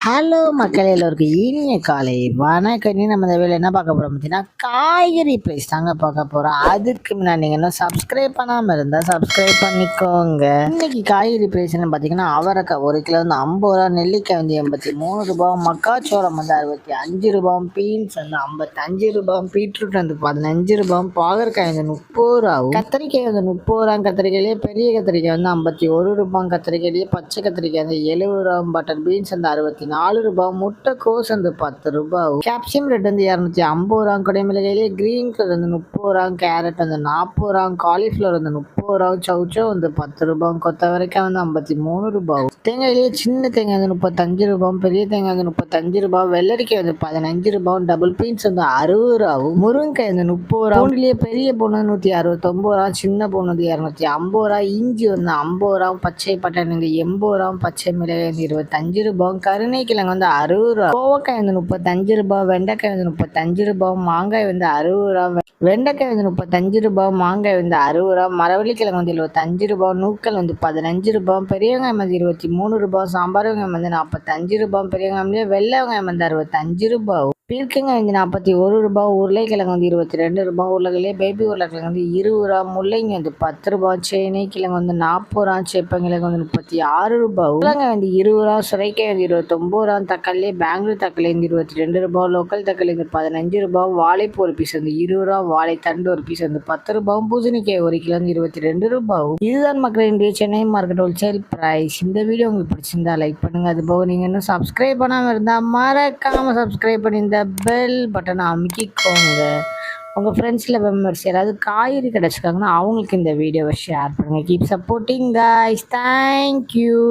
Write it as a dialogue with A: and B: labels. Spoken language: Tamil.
A: ஹலோ மக்கள் எல்லோருக்கும் இனிய காலை வணக்கம். நம்ம இந்த வேலை என்ன பார்க்க போகிறோம் பார்த்தீங்கன்னா, காய்கறி ப்ரைஸ் தாங்க பார்க்க போகிறோம். அதுக்கு முன்னாடி நீங்கள் இன்னும் சப்ஸ்கிரைப் பண்ணாமல் இருந்தால் சப்ஸ்கிரைப் பண்ணிக்கோங்க. இன்னைக்கு காய்கறி ப்ரைஸ் என்ன பார்த்தீங்கன்னா, அவரைக்காய் 1 கிலோ வந்து 50 ரூபா, நெல்லிக்காய் வந்து 83 ரூபா, மக்காச்சோளம் வந்து 65 ரூபா, பீன்ஸ் வந்து 55 ரூபா, பீட்ரூட் வந்து 15 ரூபா, பாகற்காய் வந்து 30 ரூபா, கத்திரிக்காய் வந்து 30 ரூபா, கத்திரிக்காயிலேயே பெரிய கத்திரிக்காய் வந்து 51 ரூபா, கத்திரிக்காயிலேயே பச்சை கத்திரிக்காய் வந்து 70 ரூபா, பட்டர் பீன்ஸ் வந்து 64 ரூபா, முட்டைக்கோஸ் வந்து 10 ரூபா, கேப்சியம் ரெட் வந்து 250 ரூபா, குடைமிளகாயிலே கிரீன் கலர் வந்து 30 ரூபா, கேரட் வந்து 40 ரூபா, காலிஃப்ளவர் வந்து 30 ரூபா, சௌச்சோ வந்து 10 ரூபா, கொத்தவரைக்காய் வந்து 53 ரூபா, தேங்காயிலேயே சின்ன தேங்காய் வந்து 35 ரூபா, பெரிய தேங்காய் வந்து 35 ரூபா, வெள்ளரிக்காய் வந்து 15 ரூபா, டபுள் பீன்ஸ் வந்து 60 ரூபா, முருங்கைக்காய் வந்து 30 ரூபா, பூண்டுலேயே பெரிய பூண்டு வந்து 169 ரூபா, சின்ன பூண்டு வந்து 250 ரூபா, இஞ்சி வந்து 50 ரூபா, பச்சை பட்டாணி வந்து 80 ரூபா, பச்சை மிளகாய் வந்து 25 ரூபா, கருணைக்கிழங்கு வந்து 60 ரூபா, கோவக்காய் வந்து 35 ரூபா, வெண்டைக்காய் வந்து 35 ரூபா, மாங்காய் வந்து 60 ரூபா, வெண்டைக்காய் வந்து 35 ரூபா, மாங்காய் வந்து 60 ரூபா, மரவள்ளிக்கிழங்கு வந்து 75 ரூபா, நூக்கல் வந்து 15 ரூபா, பெரிய வெங்காயம் வந்து 23 ரூபா, சாம்பார் வெங்காயம் வந்து 45 ரூபா, பெரிய வெங்காயம் வெள்ளை வெங்காயம் வந்து 65 ரூபா, பீர்க்கங்காய் வந்து 41 ரூபா, உருளைக்கிழங்கு வந்து 22 ரூபா, உருளைக்கிழங்கு பேபி உருளைக்கிழங்கு வந்து 20 ரூபா, முள்ளங்கி வந்து 10 ரூபா, சேனை கிழங்கு வந்து 40 ரூபா, சேப்பங்கிழங்கு வந்து 36 ரூபா, உருளைங்காய் வந்து 20 ரூபா, சுரைக்காய் வந்து 29 ரூபா, தக்காளி பெங்களூர் தக்காளி வந்து 22 ரூபா, லோக்கல் தக்காளி வந்து 15 ரூபா, வாழைப்பூ ஒரு பீஸ் வந்து 20 ரூபா, வாழைத்தண்டு ஒரு பீஸ் வந்து 10 ரூபா, பூசணிக்காய் 1 கிலோ வந்து 22 ரூபா. இதுதான் மக்கள் இன்றைய சென்னை மார்க்கெட் ஹோல்சேல் பிரைஸ். இந்த வீடியோ உங்களுக்கு பிடிச்சிருந்தா லைக் பண்ணுங்க. அது போக நீங்க இன்னும் சப்ஸ்கிரைப் பண்ணாமல் இருந்தால் மறக்காம சப்ஸ்கிரைப் பண்ணி இந்த பெல் பட்டனை அமுக்கிக்கோங்க. உங்கள் ஃப்ரெண்ட்ஸில் மெம்பர்ஸ் யாராவது காய்கறி கிடச்சிருக்காங்கன்னா அவங்களுக்கு இந்த வீடியோவை ஷேர் பண்ணுங்கள். Keep supporting guys. தேங்க்யூ.